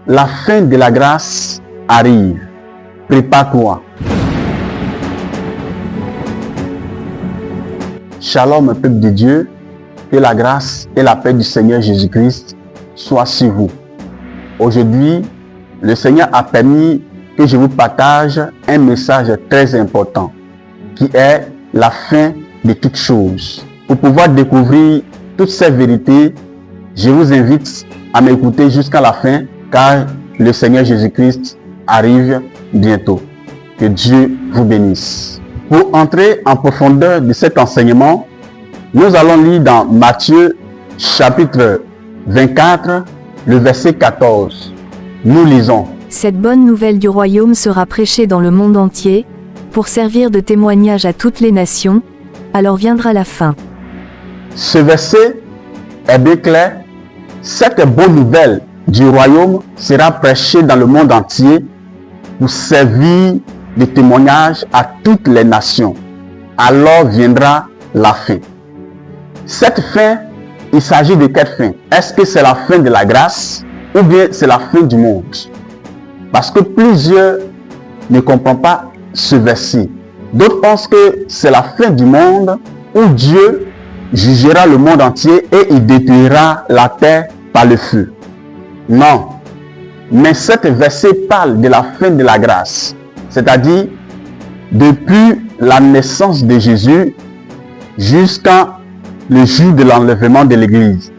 La fin de la grâce arrive. Prépare-toi. Shalom, peuple de Dieu, que la grâce et la paix du Seigneur Jésus-Christ soient sur vous. Aujourd'hui, le Seigneur a permis que je vous partage un message très important, qui est la fin de toutes choses. Pour pouvoir découvrir toutes ces vérités, je vous invite à m'écouter jusqu'à la fin, car le Seigneur Jésus-Christ arrive bientôt. Que Dieu vous bénisse. Pour entrer en profondeur de cet enseignement, nous allons lire dans Matthieu chapitre 24, le verset 14. Nous lisons. Cette bonne nouvelle du royaume sera prêchée dans le monde entier, pour servir de témoignage à toutes les nations, alors viendra la fin. Ce verset est bien clair. Cette bonne nouvelle du royaume sera prêchée dans le monde entier pour servir de témoignage à toutes les nations. Alors viendra la fin. Cette fin, il s'agit de quelle fin? Est-ce que c'est la fin de la grâce ou bien c'est la fin du monde? Parce que plusieurs ne comprennent pas ce verset. D'autres pensent que c'est la fin du monde où Dieu jugera le monde entier et il détruira la terre par le feu. Non. Mais cet verset parle de la fin de la grâce. C'est-à-dire, depuis la naissance de Jésus jusqu'à le jour de l'enlèvement de l'Église.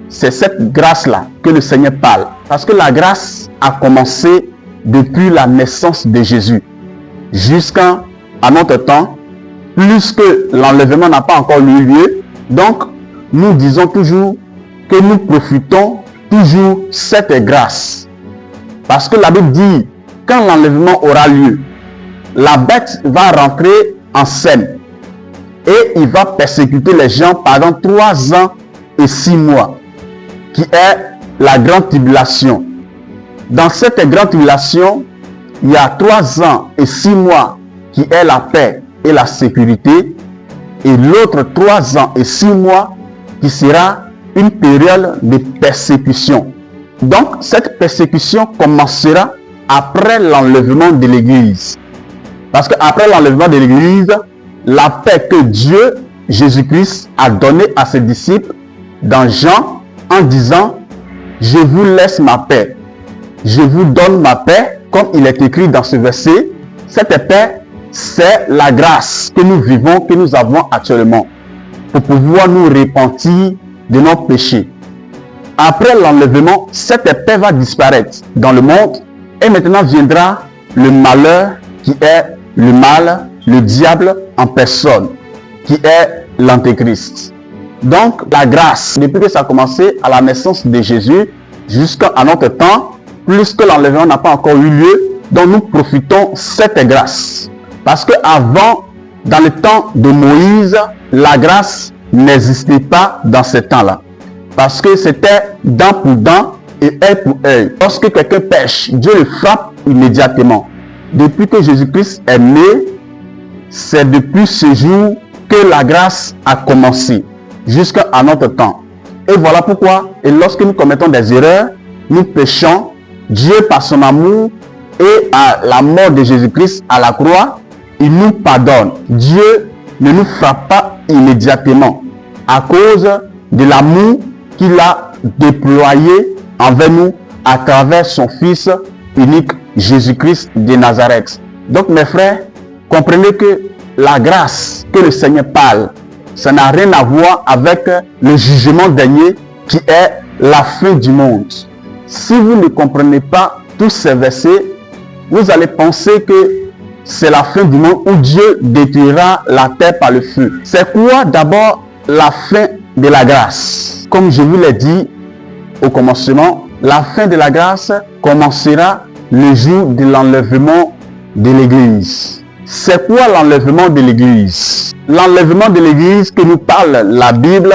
C'est cette grâce-là que le Seigneur parle. Parce que la grâce a commencé depuis la naissance de Jésus jusqu'à notre temps, plus que l'enlèvement n'a pas encore eu lieu. Donc, nous disons toujours que nous profitons toujours cette grâce. Parce que la Bible dit, quand l'enlèvement aura lieu, la bête va rentrer en scène et il va persécuter les gens pendant 3 ans et 6 mois, qui est la grande tribulation. Dans cette grande tribulation, il y a 3 ans et 6 mois qui est la paix et la sécurité, et l'autre 3 ans et 6 mois qui sera une période de persécution. Donc, cette persécution commencera après l'enlèvement de l'Église. Parce qu'après l'enlèvement de l'Église, la paix que Dieu, Jésus-Christ, a donnée à ses disciples dans Jean, en disant, je vous laisse ma paix. Je vous donne ma paix, comme il est écrit dans ce verset. Cette paix, c'est la grâce que nous vivons, que nous avons actuellement, pour pouvoir nous repentir de nos péchés. Après l'enlèvement, cette paix va disparaître dans le monde et maintenant viendra le malheur qui est le mal, le diable en personne, qui est l'antéchrist. Donc la grâce, depuis que ça a commencé à la naissance de Jésus jusqu'à notre temps, plus que l'enlèvement n'a pas encore eu lieu, donc nous profitons cette grâce. Parce que avant, dans le temps de Moïse, la grâce n'existait pas dans ce temps-là. Parce que c'était dent pour dent et œil pour œil. Lorsque quelqu'un pêche, Dieu le frappe immédiatement. Depuis que Jésus-Christ est né, c'est depuis ce jour que la grâce a commencé, jusqu'à notre temps. Et voilà pourquoi, et lorsque nous commettons des erreurs, nous péchons, Dieu par son amour et à la mort de Jésus-Christ à la croix, il nous pardonne. Dieu ne nous frappe pas immédiatement à cause de l'amour qu'il a déployé envers nous à travers son Fils unique, Jésus-Christ de Nazareth. Donc mes frères, comprenez que la grâce que le Seigneur parle, ça n'a rien à voir avec le jugement dernier qui est la fin du monde. Si vous ne comprenez pas tous ces versets, vous allez penser que c'est la fin du monde où Dieu détruira la terre par le feu. C'est quoi d'abord la fin de la grâce? Comme je vous l'ai dit au commencement, la fin de la grâce commencera le jour de l'enlèvement de l'Église. C'est quoi l'enlèvement de l'Église? L'enlèvement de l'Église que nous parle la Bible,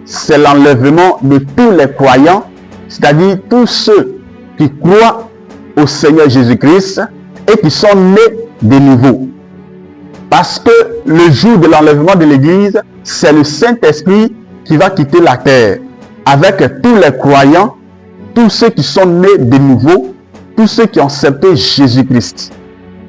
c'est l'enlèvement de tous les croyants, c'est-à-dire tous ceux qui croient au Seigneur Jésus-Christ et qui sont nés de nouveau. Parce que le jour de l'enlèvement de l'Église, c'est le Saint-Esprit qui va quitter la terre avec tous les croyants, tous ceux qui sont nés de nouveau tous ceux qui ont accepté Jésus-Christ.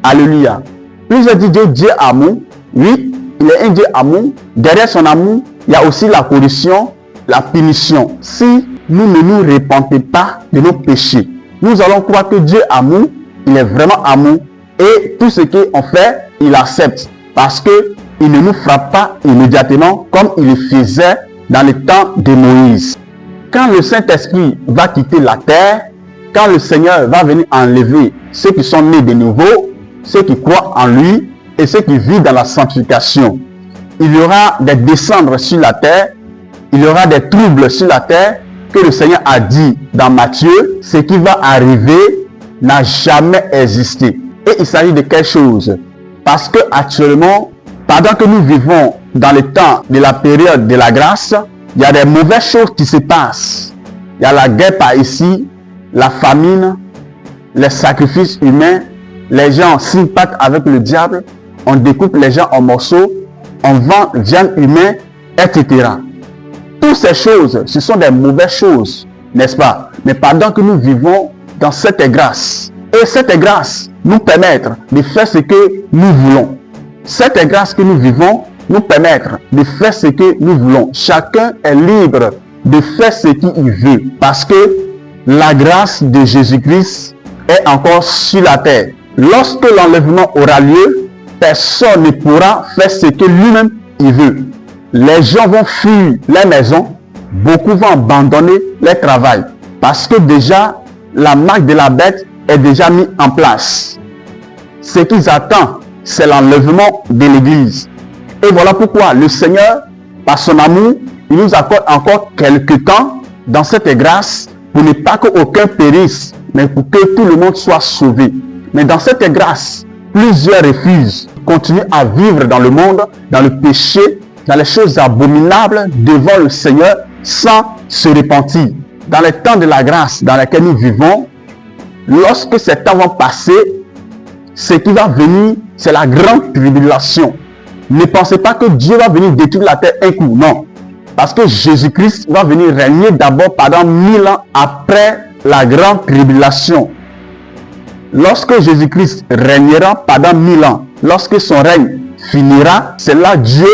Alléluia. Plusieurs disent Dieu est amour. Oui, il est un Dieu amour. Derrière son amour, il y a aussi la correction, la punition. Si nous ne nous repentons pas de nos péchés, nous allons croire que Dieu est amour, il est vraiment amour. Et tout ce qu'on fait, il accepte. Parce qu'il ne nous frappe pas immédiatement comme il le faisait dans le temps de Moïse. Quand le Saint-Esprit va quitter la terre, quand le Seigneur va venir enlever ceux qui sont nés de nouveau, ceux qui croient en lui et ceux qui vivent dans la sanctification, il y aura des descendres sur la terre, il y aura des troubles sur la terre que le Seigneur a dit dans Matthieu, ce qui va arriver n'a jamais existé. Et il s'agit de quelque chose. Parce que actuellement, pendant que nous vivons dans le temps de la période de la grâce, il y a des mauvaises choses qui se passent. Il y a la guerre par ici, la famine, les sacrifices humains, les gens sympathisent avec le diable, on découpe les gens en morceaux, on vend viande humaine, etc. Toutes ces choses, ce sont des mauvaises choses, n'est-ce pas? Mais pendant que nous vivons dans cette grâce, et cette grâce nous permet de faire ce que nous voulons. Cette grâce que nous vivons nous permet de faire ce que nous voulons. Chacun est libre de faire ce qu'il veut parce que la grâce de Jésus-Christ est encore sur la terre. Lorsque l'enlèvement aura lieu, personne ne pourra faire ce que lui-même il veut. Les gens vont fuir les maisons, beaucoup vont abandonner leur travail parce que déjà la marque de la bête est déjà mise en place. Ce qu'ils attendent, c'est l'enlèvement de l'Église. Et voilà pourquoi le Seigneur, par son amour, il nous accorde encore quelques temps dans cette grâce pour ne pas qu'aucun périsse, mais pour que tout le monde soit sauvé. Mais dans cette grâce, plusieurs refusent, continuent à vivre dans le monde, dans le péché, dans les choses abominables devant le Seigneur sans se repentir. Dans les temps de la grâce dans lesquels nous vivons, lorsque ces temps vont passer, ce qui va venir, c'est la grande tribulation. Ne pensez pas que Dieu va venir détruire la terre un coup, non. Parce que Jésus-Christ va venir régner d'abord pendant 1000 ans après la grande tribulation. Lorsque Jésus-Christ régnera pendant 1000 ans, lorsque son règne finira, c'est là Dieu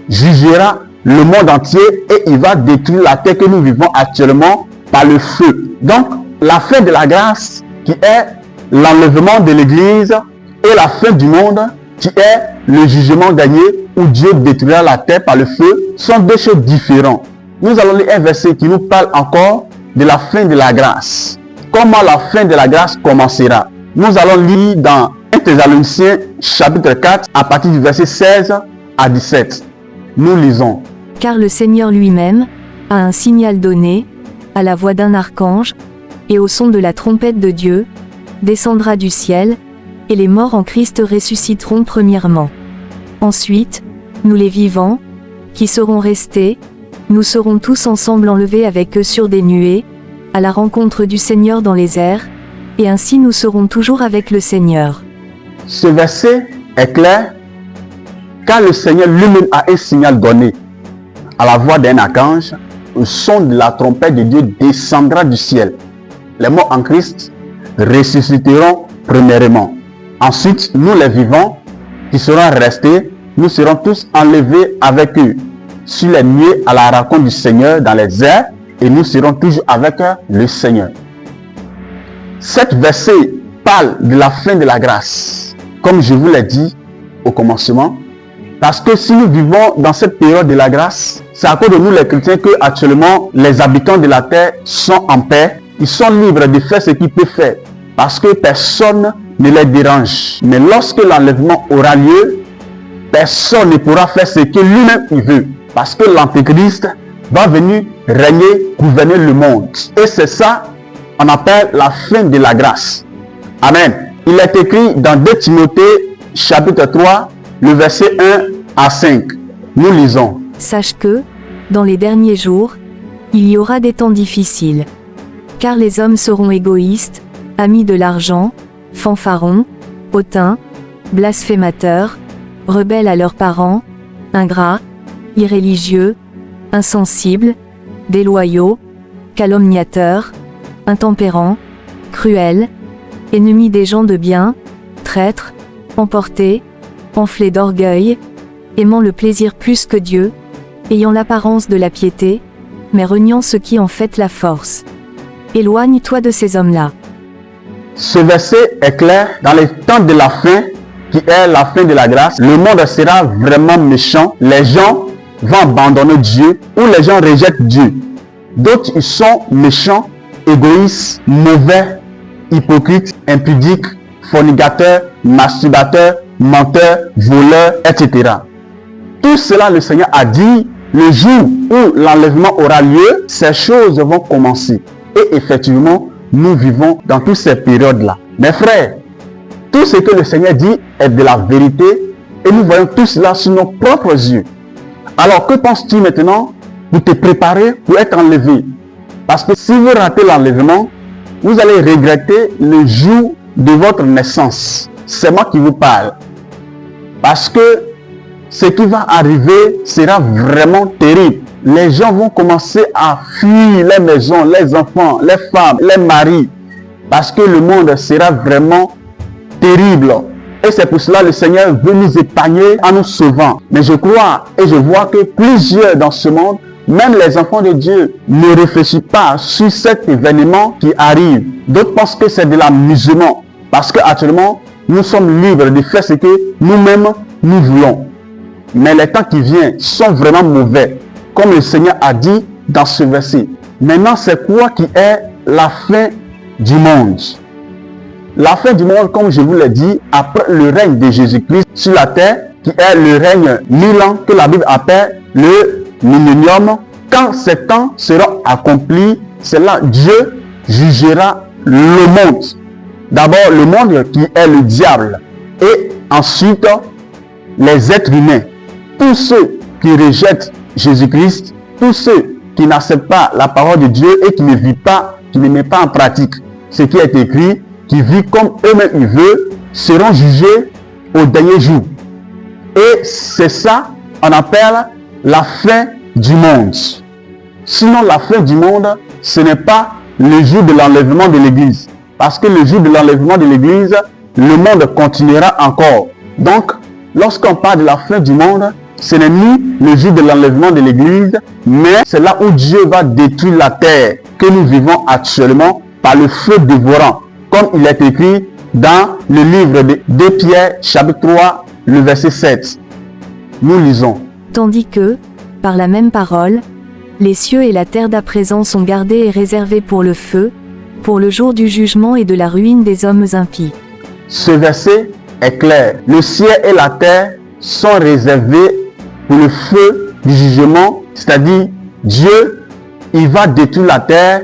jugera le monde entier et il va détruire la terre que nous vivons actuellement par le feu. Donc, la fin de la grâce qui est l'enlèvement de l'Église et la fin du monde qui est le jugement gagné où Dieu détruira la terre par le feu sont deux choses différentes. Nous allons lire un verset qui nous parle encore de la fin de la grâce. Comment la fin de la grâce commencera? Nous allons lire dans 1 Thessaloniciens chapitre 4 à partir du verset 16 à 17. Nous lisons. Car le Seigneur lui-même a un signal donné, à la voix d'un archange, et au son de la trompette de Dieu, descendra du ciel, et les morts en Christ ressusciteront premièrement. Ensuite, nous les vivants, qui serons restés, nous serons tous ensemble enlevés avec eux sur des nuées, à la rencontre du Seigneur dans les airs, et ainsi nous serons toujours avec le Seigneur. Ce verset est clair, car le Seigneur lui-même a un signal donné. À la voix d'un archange, au son de la trompette de Dieu descendra du ciel. Les morts en Christ ressusciteront premièrement. Ensuite, nous les vivants, qui seront restés, nous serons tous enlevés avec eux sur les nuées à la rencontre du Seigneur dans les airs, et nous serons toujours avec le Seigneur. Cet verset parle de la fin de la grâce, comme je vous l'ai dit au commencement, parce que si nous vivons dans cette période de la grâce, c'est à cause de nous les chrétiens que actuellement les habitants de la terre sont en paix, ils sont libres de faire ce qu'ils peuvent faire, parce que personne ne les dérange. Mais lorsque l'enlèvement aura lieu, personne ne pourra faire ce que lui-même il veut, parce que l'Antéchrist va venir régner, gouverner le monde. Et c'est ça qu'on appelle la fin de la grâce. Amen. Il est écrit dans 2 Timothée chapitre 3, le verset 1 à 5. Nous lisons. Sache que, dans les derniers jours, il y aura des temps difficiles. Car les hommes seront égoïstes, amis de l'argent, fanfarons, hautains, blasphémateurs, rebelles à leurs parents, ingrats, irréligieux, insensibles, déloyaux, calomniateurs, intempérants, cruels, ennemis des gens de bien, traîtres, emportés, enflés d'orgueil, aimant le plaisir plus que Dieu, ayant l'apparence de la piété, mais reniant ce qui en fait la force. Éloigne-toi de ces hommes-là. Ce verset est clair. Dans les temps de la fin, qui est la fin de la grâce, le monde sera vraiment méchant. Les gens vont abandonner Dieu ou les gens rejettent Dieu. D'autres, ils sont méchants, égoïstes, mauvais, hypocrites, impudiques, fornicateurs, masturbateurs, menteurs, voleurs, etc. Tout cela, le Seigneur a dit, le jour où l'enlèvement aura lieu, ces choses vont commencer. Et effectivement, nous vivons dans toutes ces périodes-là. Mes frères, tout ce que le Seigneur dit est de la vérité et nous voyons tout cela sur nos propres yeux. Alors, que penses-tu maintenant pour te préparer pour être enlevé? Parce que si vous ratez l'enlèvement, vous allez regretter le jour de votre naissance. C'est moi qui vous parle. Parce que ce qui va arriver sera vraiment terrible. Les gens vont commencer à fuir les maisons, les enfants, les femmes, les maris. Parce que le monde sera vraiment terrible. Et c'est pour cela que le Seigneur veut nous épargner en nous sauvant. Mais je crois et je vois que plusieurs dans ce monde, même les enfants de Dieu, ne réfléchissent pas sur cet événement qui arrive. D'autres pensent que c'est de l'amusement. Parce qu'actuellement, nous sommes libres de faire ce que nous-mêmes nous voulons. Mais les temps qui viennent sont vraiment mauvais. Comme le Seigneur a dit dans ce verset. Maintenant, c'est quoi qui est la fin du monde? La fin du monde, comme je vous l'ai dit, après le règne de Jésus-Christ sur la terre, qui est le règne 1000 ans, que la Bible appelle le millénium. Quand ces temps seront accomplis, c'est là que Dieu jugera le monde. D'abord, le monde qui est le diable. Et ensuite, les êtres humains. Tous ceux qui rejettent Jésus-Christ, tous ceux qui n'acceptent pas la parole de Dieu et qui ne vivent pas, qui ne mettent pas en pratique ce qui est écrit, qui vivent comme eux-mêmes ils veulent, seront jugés au dernier jour. Et c'est ça, on appelle la fin du monde. Sinon, la fin du monde, ce n'est pas le jour de l'enlèvement de l'Église. Parce que le jour de l'enlèvement de l'Église, le monde continuera encore. Donc, lorsqu'on parle de la fin du monde, ce n'est ni le jour de l'enlèvement de l'Église, mais c'est là où Dieu va détruire la terre que nous vivons actuellement par le feu dévorant. Comme il est écrit dans le livre de 2 Pierre, chapitre 3, le verset 7. Nous lisons. Tandis que, par la même parole, les cieux et la terre d'à présent sont gardés et réservés pour le feu, pour le jour du jugement et de la ruine des hommes impies. Ce verset est clair. Le ciel et la terre sont réservés pour le feu du jugement, c'est-à-dire Dieu, il va détruire la terre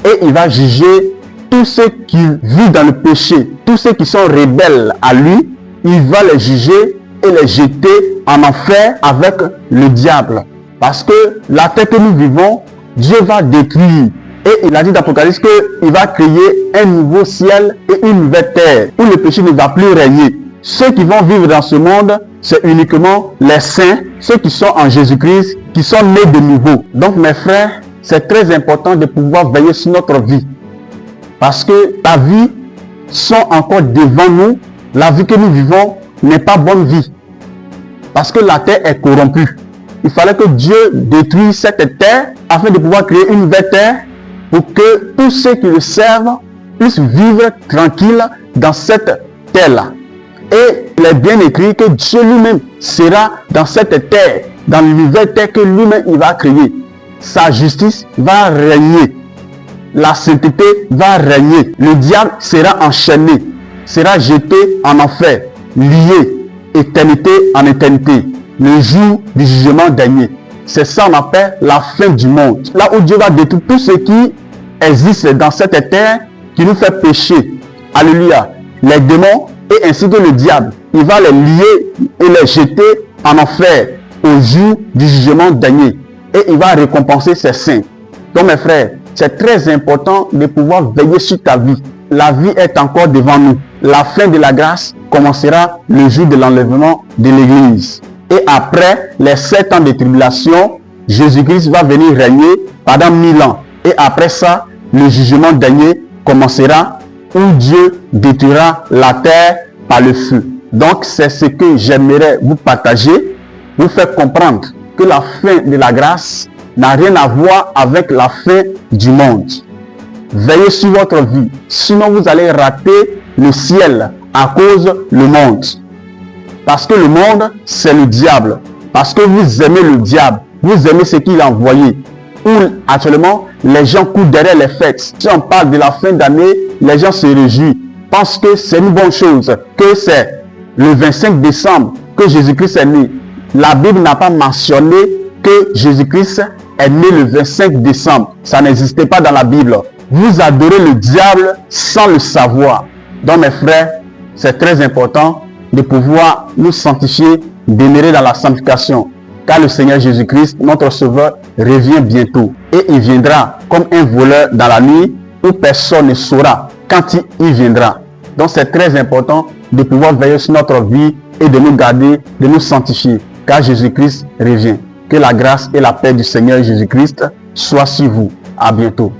et il va juger tous ceux qui vivent dans le péché, tous ceux qui sont rebelles à lui, il va les juger et les jeter en enfer avec le diable. Parce que la terre que nous vivons, Dieu va détruire. Et il a dit dans l'Apocalypse qu'il va créer un nouveau ciel et une nouvelle terre où le péché ne va plus régner. Ceux qui vont vivre dans ce monde, c'est uniquement les saints, ceux qui sont en Jésus-Christ, qui sont nés de nouveau. Donc mes frères, c'est très important de pouvoir veiller sur notre vie. Parce que la vie sont encore devant nous. La vie que nous vivons n'est pas bonne vie. Parce que la terre est corrompue. Il fallait que Dieu détruise cette terre afin de pouvoir créer une nouvelle terre pour que tous ceux qui le servent puissent vivre tranquilles dans cette terre-là. Et il est bien écrit que Dieu lui-même sera dans cette terre, dans la nouvelle terre que lui-même il va créer. Sa justice va régner. La sainteté va régner. Le diable sera enchaîné, sera jeté en enfer, lié, éternité en éternité. Le jour du jugement dernier. C'est ça qu'on appelle la fin du monde. Là où Dieu va détruire tout ce qui existe dans cette terre qui nous fait pécher. Alléluia. Les démons et ainsi que le diable. Il va les lier et les jeter en enfer au jour du jugement dernier. Et il va récompenser ses saints. Donc mes frères, c'est très important de pouvoir veiller sur ta vie. La vie est encore devant nous. La fin de la grâce commencera le jour de l'enlèvement de l'Église. Et après les 7 ans de tribulation, Jésus-Christ va venir régner pendant 1000 ans. Et après ça, le jugement dernier commencera où Dieu détruira la terre par le feu. Donc, c'est ce que j'aimerais vous partager, vous faire comprendre que la fin de la grâce n'a rien à voir avec la fin du monde. Veillez sur votre vie, sinon vous allez rater le ciel à cause du monde. Parce que le monde, c'est le diable. Parce que vous aimez le diable, vous aimez ce qu'il a envoyé. Où actuellement, les gens courent derrière les fêtes. Si on parle de la fin d'année, les gens se réjouissent. Parce que c'est une bonne chose, que c'est le 25 décembre que Jésus-Christ est né. La Bible n'a pas mentionné que Jésus-Christ est né le 25 décembre. Ça n'existait pas dans la Bible. Vous adorez le diable sans le savoir. Donc mes frères, c'est très important de pouvoir nous sanctifier, demeurer dans la sanctification. Car le Seigneur Jésus-Christ, notre Sauveur, revient bientôt. Et il viendra comme un voleur dans la nuit où personne ne saura quand il viendra. Donc c'est très important de pouvoir veiller sur notre vie et de nous garder, de nous sanctifier. Car Jésus-Christ revient. Que la grâce et la paix du Seigneur Jésus-Christ soient sur vous. À bientôt.